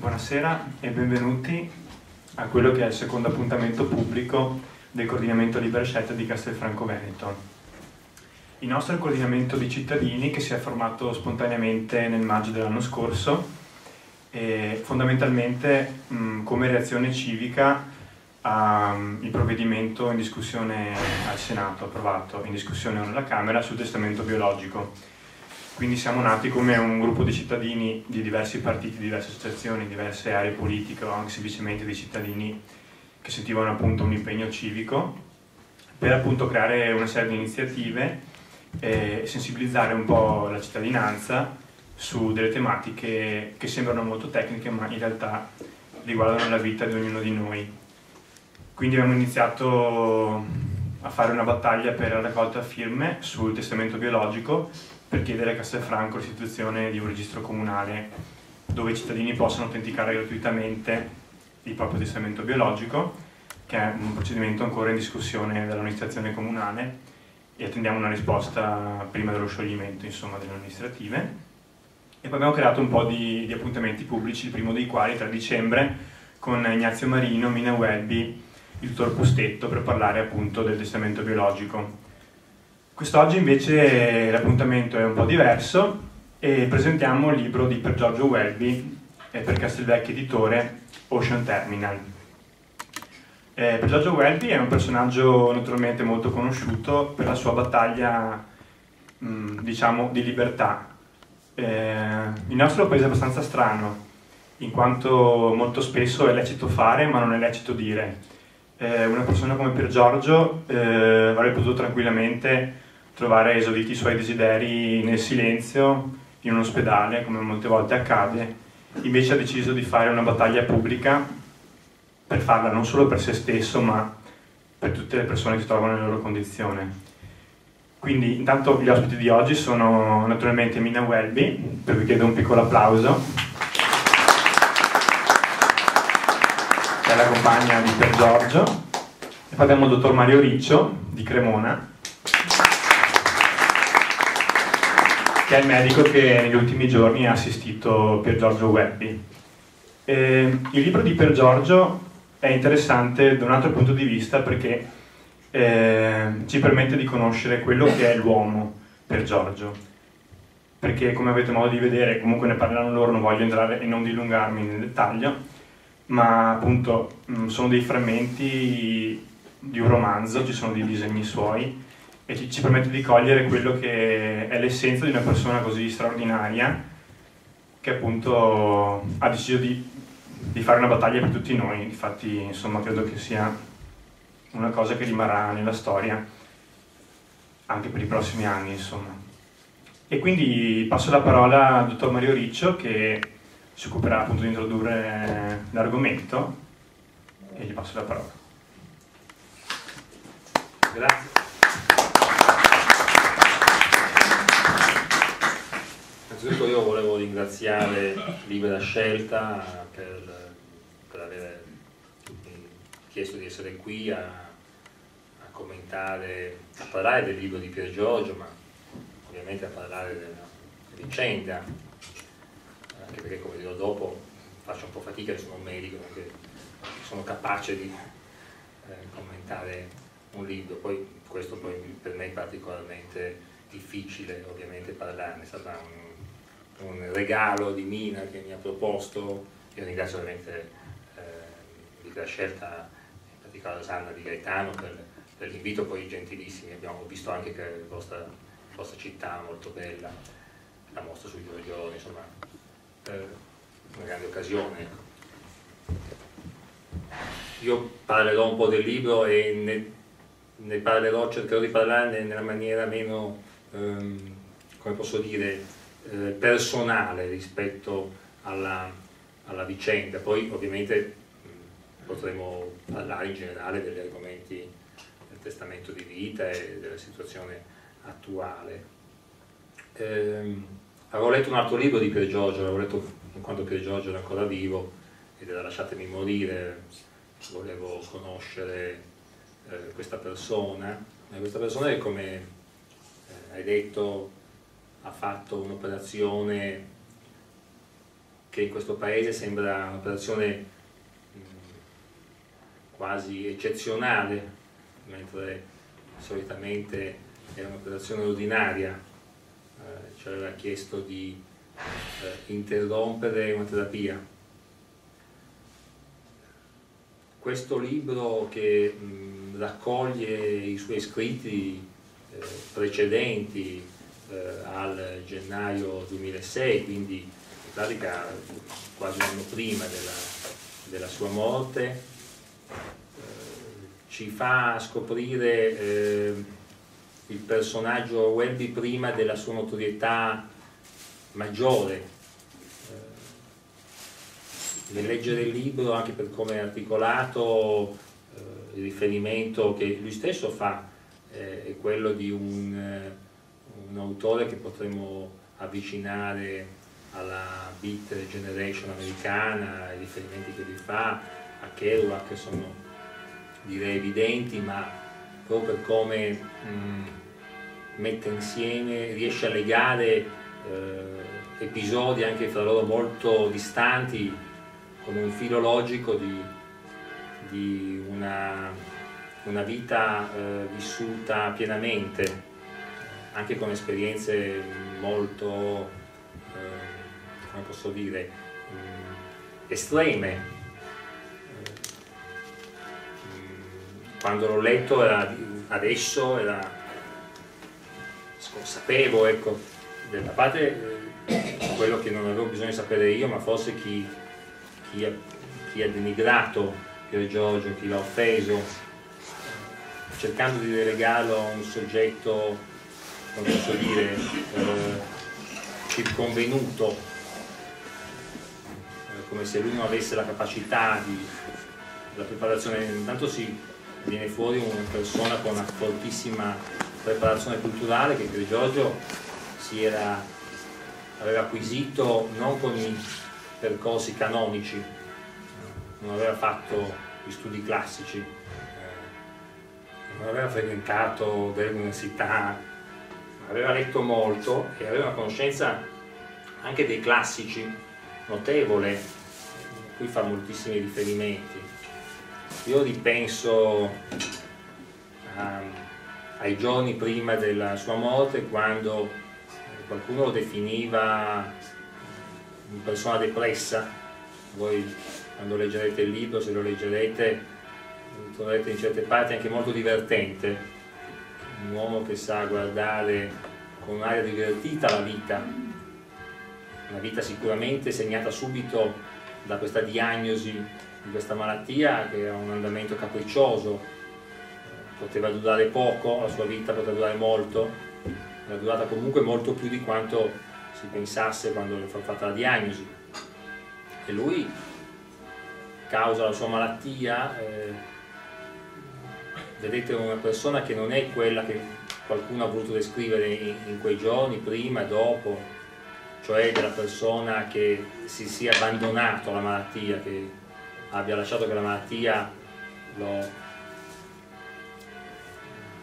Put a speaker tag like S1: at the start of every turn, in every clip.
S1: Buonasera e benvenuti a quello che è il secondo appuntamento pubblico del coordinamento Libera Scelta di Castelfranco Veneto. Il nostro è il coordinamento di cittadini che si è formato spontaneamente nel maggio dell'anno scorso e fondamentalmente come reazione civica al provvedimento in discussione al Senato, approvato in discussione alla Camera sul testamento biologico. Quindi siamo nati come un gruppo di cittadini di diversi partiti, diverse associazioni, diverse aree politiche o anche semplicemente dei cittadini che sentivano appunto un impegno civico per appunto creare una serie di iniziative e sensibilizzare un po' la cittadinanza su delle tematiche che sembrano molto tecniche ma in realtà riguardano la vita di ognuno di noi. Quindi abbiamo iniziato a fare una battaglia per la raccolta firme sul testamento biologico per chiedere a Castelfranco l'istituzione di un registro comunale dove i cittadini possano autenticare gratuitamente il proprio testamento biologico, che è un procedimento ancora in discussione dall'amministrazione comunale e attendiamo una risposta prima dello scioglimento, insomma, delle amministrative. E poi abbiamo creato un po' di appuntamenti pubblici, il primo dei quali 3 dicembre con Ignazio Marino, Mina Welby, il dottor Pustetto, per parlare appunto del testamento biologico. Quest'oggi invece l'appuntamento è un po' diverso e presentiamo il libro di Pier Giorgio Welby per Castelvecchi Editore, Ocean Terminal. Pier Giorgio Welby è un personaggio naturalmente molto conosciuto per la sua battaglia diciamo di libertà. Il nostro paese è abbastanza strano in quanto molto spesso è lecito fare ma non è lecito dire. Una persona come Pier Giorgio avrebbe potuto tranquillamente trovare esauditi i suoi desideri nel silenzio, in un ospedale, come molte volte accade, invece ha deciso di fare una battaglia pubblica per farla non solo per se stesso, ma per tutte le persone che si trovano nella loro condizione. Quindi intanto gli ospiti di oggi sono naturalmente Mina Welby, per cui chiedo un piccolo applauso, che è la compagna di Pier Giorgio, e poi abbiamo il dottor Mario Riccio di Cremona, che è il medico che negli ultimi giorni ha assistito Pier Giorgio Welby. Il libro di Pier Giorgio è interessante da un altro punto di vista perché ci permette di conoscere quello che è l'uomo Pier Giorgio, perché come avete modo di vedere, comunque ne parlano loro, non voglio entrare e non dilungarmi nel dettaglio, ma appunto sono dei frammenti di un romanzo, ci sono dei disegni suoi e ci permette di cogliere quello che è l'essenza di una persona così straordinaria che appunto ha deciso di fare una battaglia per tutti noi. Infatti insomma credo che sia una cosa che rimarrà nella storia anche per i prossimi anni, insomma. E quindi passo la parola al dottor Mario Riccio che si occuperà appunto di introdurre l'argomento e gli passo la parola.
S2: Grazie. Innanzitutto io volevo ringraziare Libera Scelta per aver chiesto di essere qui a commentare, a parlare del libro di Pier Giorgio, ma ovviamente a parlare della vicenda, anche perché, come dirò dopo, faccio un po' fatica, sono un medico, perché sono capace di commentare un libro, poi questo poi per me è particolarmente difficile ovviamente parlarne, è stato un regalo di Mina che mi ha proposto, io ringrazio ovviamente Libera Scelta, in particolare Sanna di Gaetano per l'invito, poi gentilissimi, abbiamo visto anche che la vostra città molto bella, la mostra sui Giorgioni, insomma una grande occasione. Io parlerò un po' del libro e ne parlerò, cercherò di parlarne nella maniera meno, come posso dire, personale rispetto alla vicenda. Poi ovviamente potremo parlare in generale degli argomenti del testamento di vita e della situazione attuale. Avevo letto un altro libro di Pier Giorgio, l'avevo letto quando Pier Giorgio era ancora vivo ed era Lasciatemi morire, volevo conoscere questa persona che, come hai detto, ha fatto un'operazione che in questo paese sembra un'operazione quasi eccezionale, mentre solitamente è un'operazione ordinaria. Ci aveva chiesto di interrompere una terapia. Questo libro, che raccoglie i suoi scritti precedenti al gennaio 2006, quindi in pratica quasi un anno prima della sua morte, ci fa scoprire il personaggio Welby prima della sua notorietà maggiore. Nel leggere il libro, anche per come è articolato, il riferimento che lui stesso fa è quello di un autore che potremmo avvicinare alla Beat Generation americana. I riferimenti che lui fa a Kerouac sono, direi, evidenti, ma proprio per come mette insieme, riesce a legare episodi anche fra loro molto distanti, con un filo logico di una vita vissuta pienamente, anche con esperienze molto, come posso dire, estreme. Quando l'ho letto adesso era sconsapevole, ecco, da parte quello che non avevo bisogno di sapere io, ma forse chi ha denigrato Pier Giorgio, chi l'ha offeso, cercando di relegarlo a un soggetto, non posso dire, circonvenuto, come se lui non avesse la capacità della preparazione. Intanto viene fuori una persona con una fortissima preparazione culturale che Pier Giorgio aveva acquisito non con i percorsi canonici, non aveva fatto gli studi classici, non aveva frequentato delle università, aveva letto molto e aveva una conoscenza anche dei classici notevole, a cui fa moltissimi riferimenti. Io ripenso ai giorni prima della sua morte, quando qualcuno lo definiva una persona depressa. Voi, quando leggerete il libro, se lo leggerete, troverete in certe parti anche molto divertente, un uomo che sa guardare con un'aria divertita la vita, una vita sicuramente segnata subito da questa diagnosi di questa malattia, che ha un andamento capriccioso. Poteva durare poco, la sua vita poteva durare molto, è durata comunque molto più di quanto si pensasse quando le fu fatta la diagnosi. E lui, causa la sua malattia, vedete, una persona che non è quella che qualcuno ha voluto descrivere in quei giorni, prima e dopo, cioè della persona che si sia abbandonato alla malattia, che abbia lasciato che la malattia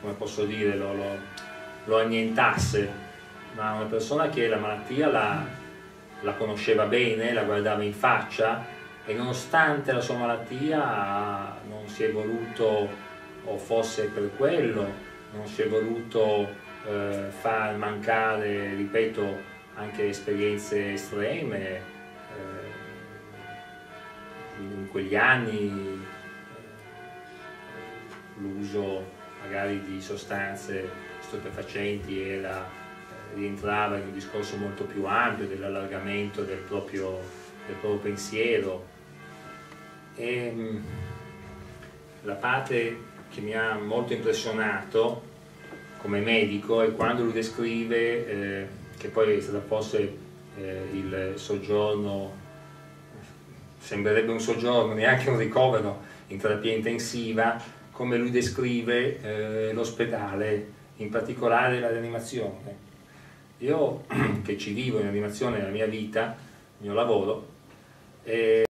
S2: come posso dire, lo annientasse, ma una persona che la malattia la conosceva bene, la guardava in faccia, e nonostante la sua malattia non si è voluto, o forse per quello, non si è voluto far mancare, ripeto, anche esperienze estreme. In quegli anni l'uso magari di sostanze stupefacenti rientrava in un discorso molto più ampio dell'allargamento del proprio pensiero. E la parte che mi ha molto impressionato come medico è quando lui descrive, che poi è stato forse il soggiorno, sembrerebbe un soggiorno, neanche un ricovero in terapia intensiva, come lui descrive l'ospedale, in particolare la rianimazione. Io che ci vivo in animazione nella mia vita, il mio lavoro,